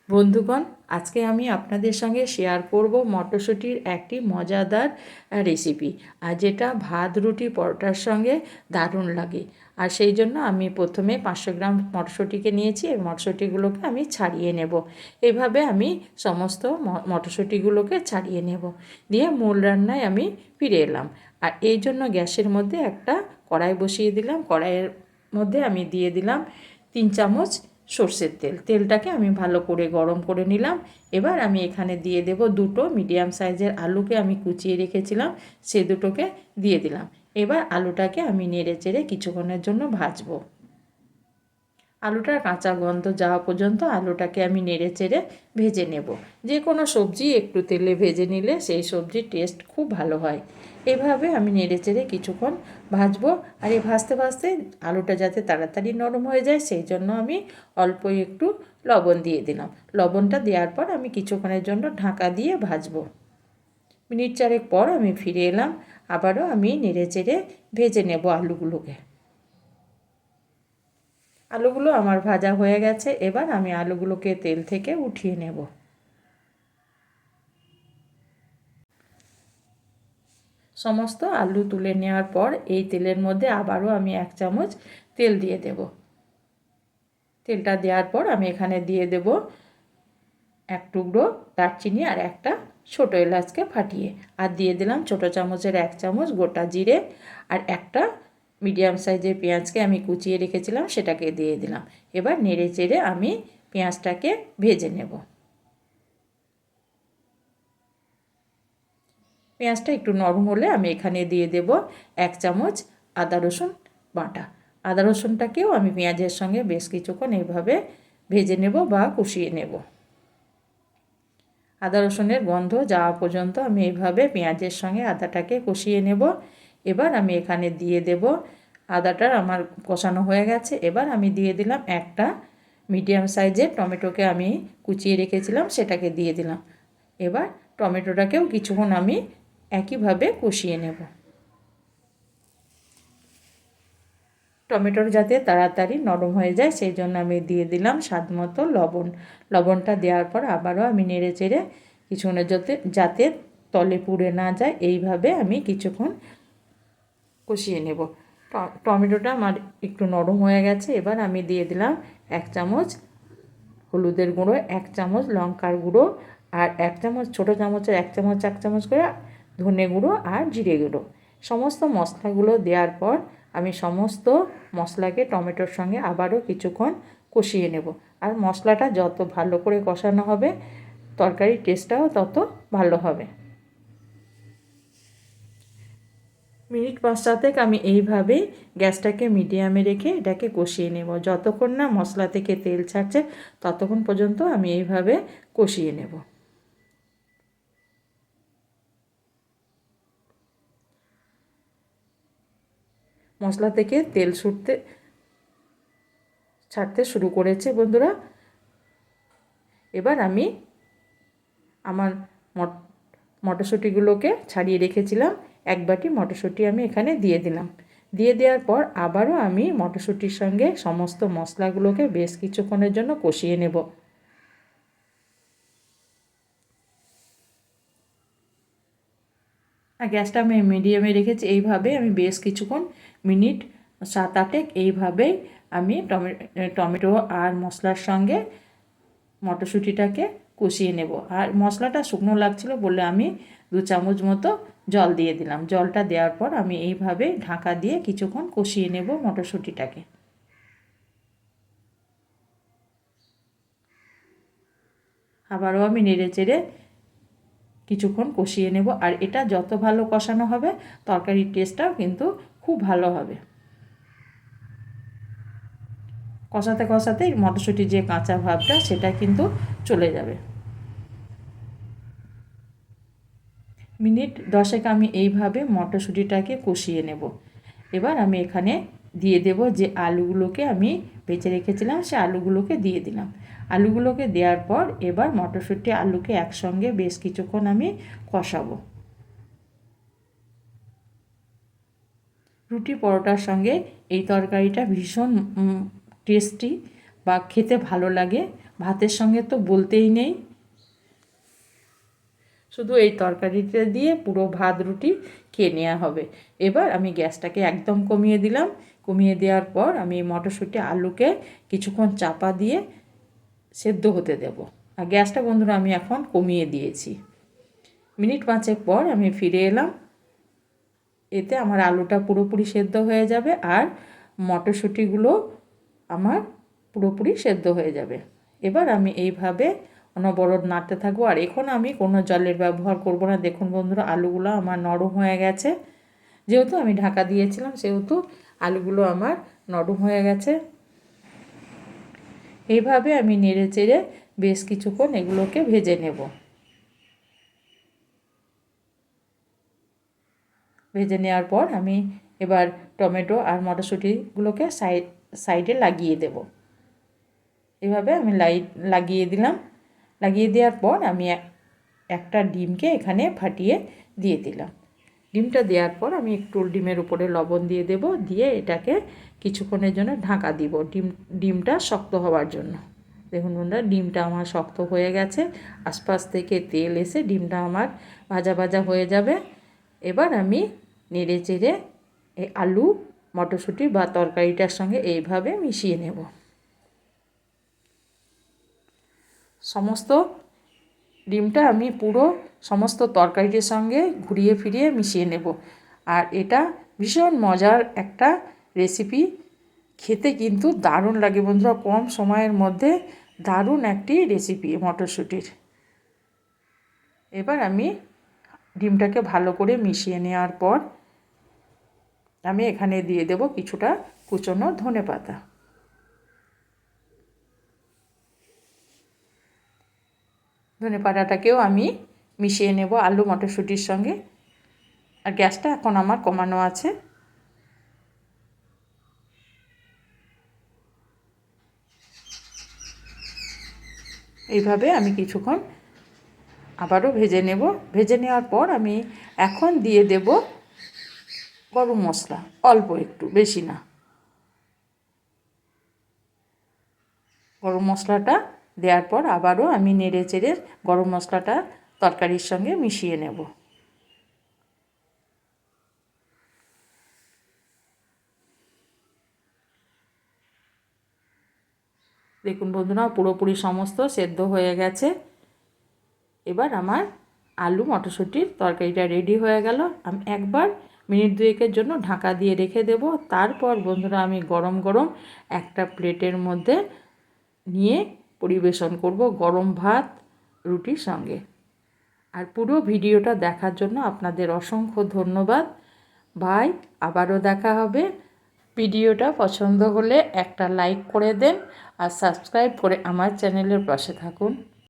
বন্ধুগণ, আজকে আমি আপনাদের সঙ্গে শেয়ার করব মটরশুঁটির একটি মজাদার রেসিপি, আর যেটা ভাত রুটি পরোটার সঙ্গে দারুণ লাগে। আর সেই জন্য আমি প্রথমে 500 গ্রাম মটরশুঁটিকে নিয়েছি। এই মটরশুঁটিগুলোকে আমি ছাড়িয়ে নেব। এইভাবে আমি সমস্ত মটরশুঁটিগুলোকে ছাড়িয়ে নেব, দিয়ে মূল রান্নায় আমি ফিরে এলাম। আর এই জন্য গ্যাসের মধ্যে একটা কড়াই বসিয়ে দিলাম। কড়াইয়ের মধ্যে আমি দিয়ে দিলাম 3 চামচ সর্ষের তেল। তেলটাকে আমি ভালো করে গরম করে নিলাম। এবার আমি এখানে দিয়ে দেব দুটো মিডিয়াম সাইজের আলুকে আমি কুচিয়ে রেখেছিলাম, সে দুটোকে দিয়ে দিলাম। এবার আলুটাকে আমি নেড়ে চেড়ে কিছুক্ষণের জন্য ভাজবো। আলুটার কাঁচা গন্ধ যাওয়া পর্যন্ত আলুটাকে আমি নেড়ে চেড়ে ভেজে নেব। যে কোনো সবজি একটু তেলে ভেজে নিলে সেই সবজির টেস্ট খুব ভালো হয়। এভাবে আমি নেড়ে চেড়ে কিছুক্ষণ ভাজবো। আর এই ভাজতে ভাজতে আলুটা যাতে তাড়াতাড়ি নরম হয়ে যায় সেই জন্য আমি অল্প একটু লবণ দিয়ে দিলাম। লবণটা দেওয়ার পর আমি কিছুক্ষণের জন্য ঢাকা দিয়ে ভাজবো। মিনিট চারেক পর আমি ফিরে এলাম। আবারও আমি নেড়ে চেড়ে ভেজে নেব আলুগুলোকে। আলুগুলো আমার ভাজা হয়ে গেছে। এবার আমি আলুগুলোকে তেল থেকে উঠিয়ে নেব। সমস্ত আলু তুলে নেওয়ার পর এই তেলের মধ্যে আবারও আমি 1 চামচ তেল দিয়ে দেব। তেলটা দেওয়ার পর আমি এখানে দিয়ে দেব 1 টুকরো দারচিনি আর একটা ছোটো এলাচকে ফাটিয়ে, আর দিয়ে দিলাম ছোটো চামচের 1 চামচ গোটা জিরে, আর একটা মিডিয়াম সাইজের পেঁয়াজকে আমি কুচিয়ে রেখেছিলাম সেটাকে দিয়ে দিলাম। এবার নেড়ে চেড়ে আমি পেঁয়াজটাকে ভেজে নেব। পেঁয়াজটা একটু নরম হলে আমি এখানে দিয়ে দেব 1 চামচ আদা রসুন বাটা। আদা রসুনটাকেও আমি পেঁয়াজের সঙ্গে বেশ কিছুক্ষণ এইভাবে ভেজে নেব বা কষিয়ে নেব। আদা রসুনের গন্ধ যাওয়া পর্যন্ত আমি এইভাবে পেঁয়াজের সঙ্গে আদাটাকে কষিয়ে নেব। এবার আমি এখানে দিয়ে দেব, আদাটা আমার কষানো হয়ে গেছে। এবার আমি দিয়ে দিলাম একটা মিডিয়াম সাইজের টমেটোকে আমি কুচিয়ে রেখেছিলাম, সেটাকে দিয়ে দিলাম। এবার টমেটোটাকেও কিছুক্ষণ আমি একইভাবে কষিয়ে নেব। টমেটোর যাতে তাড়াতাড়ি নরম হয়ে যায় সেই জন্য আমি দিয়ে দিলাম স্বাদ মতো লবণ। লবণটা দেওয়ার পর আবারও আমি নেড়ে চেড়ে কিছুক্ষণের যাতে তলে পুড়ে না যায় এইভাবে আমি কিছুক্ষণ কষিয়ে নেব। টমেটোটা আমার একটু নরম হয়ে গেছে। এবার আমি দিয়ে দিলাম 1 চামচ হলুদের গুঁড়ো, 1 চামচ লঙ্কার গুঁড়ো, আর 1 চামচ ছোটো চামচের 1 চামচ 1 চামচ করে ধনে গুঁড়ো আর জিরে গুঁড়ো। সমস্ত মশলাগুলো দেওয়ার পর আমি সমস্ত মশলাকে টমেটোর সঙ্গে আবারও কিছুক্ষণ কষিয়ে নেব। আর মশলাটা যত ভালো করে কষানো হবে তরকারির টেস্টটাও তত ভালো হবে। মিনিট 5-7 আমি এইভাবেই গ্যাসটাকে মিডিয়ামে রেখে এটাকে কষিয়ে নেব। যতক্ষণ না মশলা থেকে তেল ছাড়ছে ততক্ষণ পর্যন্ত আমি এইভাবে কষিয়ে নেব। মশলা থেকে তেল ছাড়তে শুরু করেছে বন্ধুরা। এবার আমি আমার মটরশুঁটিগুলোকে ছাড়িয়ে রেখেছিলাম, 1 বাটি মটরশুঁটি আমি এখানে দিয়ে দিলাম। দিয়ে দেওয়ার পর আবারও আমি মটরশুঁটির সঙ্গে সমস্ত মশলাগুলোকে বেশ কিছুক্ষণের জন্য কষিয়ে নেব। আর গ্যাসটা আমি মিডিয়ামে রেখেছি। এইভাবে আমি বেশ কিছুক্ষণ মিনিট 7-8 এইভাবেই আমি টমেটো আর মশলার সঙ্গে মটরশুঁটিটাকে কষিয়ে নেব। আর মশলাটা শুকনো লাগছিল বলে আমি 2 চামচ মতো জল দিয়ে দিলাম। জলটা দেওয়ার পর আমি এইভাবে ঢাকা দিয়ে কিছুক্ষণ কষিয়ে নেব মটরশুঁটিটাকে। আবারও আমি নেড়ে চেড়ে কিছুক্ষণ কষিয়ে নেব। আর এটা যত ভালো কষানো হবে তরকারির টেস্টটাও কিন্তু খুব ভালো হবে। কষাতে কষাতে মটরশুঁটির যে কাঁচা ভাবটা সেটা কিন্তু চলে যাবে। মিনিট 10 আমি এইভাবে মটরশুঁটিটাকে কষিয়ে নেব। এবার আমি এখানে দিয়ে দেব যে আলুগুলোকে আমি বেঁচে রেখেছিলাম, সে আলুগুলোকে দিয়ে দিলাম। আলুগুলোকে দেওয়ার পর এবার মটরশুঁটি আলুকে একসঙ্গে বেশ কিছুক্ষণ আমি কষাবো। রুটি পরোটার সঙ্গে এই তরকারিটা ভীষণ টেস্টি, বা খেতে ভালো লাগে। ভাতের সঙ্গে তো বলতেই নেই। শুধু এই তরকারিটা দিয়ে পুরো ভাত রুটি খেয়ে নেওয়া হবে। এবার আমি গ্যাসটাকে একদম কমিয়ে দিলাম। কমিয়ে দেওয়ার পর আমি মটরশুঁটি আলুকে কিছুক্ষণ চাপা দিয়ে সেদ্ধ হতে দেব। আর গ্যাসটা বন্ধুরা আমি এখন কমিয়ে দিয়েছি। মিনিট 5 পর আমি ফিরে এলাম। এতে আমার আলুটা পুরোপুরি সেদ্ধ হয়ে যাবে আর মটরশুঁটিগুলো আমার পুরোপুরি সেদ্ধ হয়ে যাবে। এবার আমি এইভাবে অনবরত নাড়তে থাকবো। আর এখন আমি কোনো জলের ব্যবহার করব না। দেখুন বন্ধুরা, আলুগুলো আমার নরম হয়ে গেছে। যেহেতু আমি ঢাকা দিয়েছিলাম সেহেতু আলুগুলো আমার নরম হয়ে গেছে। এইভাবে আমি নেড়ে চেড়ে বেশ কিছুক্ষণ এগুলোকে ভেজে নেব। ভেজে নেওয়ার পর আমি এবার টমেটো আর মটরশুঁটিগুলোকে সাইডে লাগিয়ে দেব। এভাবে আমি লাগিয়ে দিলাম। লাগিয়ে দেওয়ার পর আমি একটা ডিমকে এখানে ফাটিয়ে দিয়ে দিলাম। ডিমটা দেওয়ার পর আমি একটু ডিমের উপরে লবণ দিয়ে দেব, দিয়ে এটাকে কিছুক্ষণের জন্য ঢাকা দিব ডিমটা শক্ত হওয়ার জন্য। দেখুন বন্ধুরা, ডিমটা আমার শক্ত হয়ে গেছে। আশপাশ থেকে তেল এসে ডিমটা আমার ভাজা ভাজা হয়ে যাবে। এবার আমি নেড়ে চেড়ে এই আলু মটরশুঁটি বা তরকারিটার সঙ্গে এইভাবে মিশিয়ে নেব। সমস্ত ডিমটা আমি পুরো সমস্ত তরকারিটির সঙ্গে ঘুরিয়ে ফিরিয়ে মিশিয়ে নেব। আর এটা ভীষণ মজার একটা রেসিপি। খেতে কিন্তু দারুণ লাগে বন্ধুরা। কম সময়ের মধ্যে দারুণ একটি রেসিপি মটরশুঁটির। এবার আমি ডিমটাকে ভালো করে মিশিয়ে নেওয়ার পর আমি এখানে দিয়ে দেব কিছুটা কুচনো ধনেপাতা। ধনেপাতাটাকেও আমি মিশিয়ে নেব আলু মটরশুঁটির সঙ্গে। আর গ্যাসটা এখন আমার কমানো আছে। এইভাবে আমি কিছুক্ষণ আবারও ভেজে নেব। ভেজে নেওয়ার পর আমি এখন দিয়ে দেব গরম মশলা, অল্প একটু, বেশি না। গরম মশলাটা দেওয়ার পর আবারও আমি নেড়ে চেড়ে গরম মশলাটা তরকারির সঙ্গে মিশিয়ে নেব। দেখুন বন্ধুরা, পুরোপুরি সমস্ত সেদ্ধ হয়ে গেছে। এবার আমার আলু মটরশুঁটির তরকারিটা রেডি হয়ে গেল। আমি একবার মিনিট 2 জন্য ঢাকা দিয়ে রেখে দেব। তারপর বন্ধুরা আমি গরম গরম একটা প্লেটের মধ্যে নিয়ে পরিবেশন করব গরম ভাত রুটির সঙ্গে। আর পুরো ভিডিওটা দেখার জন্য আপনাদের অসংখ্য ধন্যবাদ। বাই, আবারও দেখা হবে। ভিডিওটা পছন্দ হলে একটা লাইক করে দেন আর সাবস্ক্রাইব করে আমার চ্যানেলের পাশে থাকুন।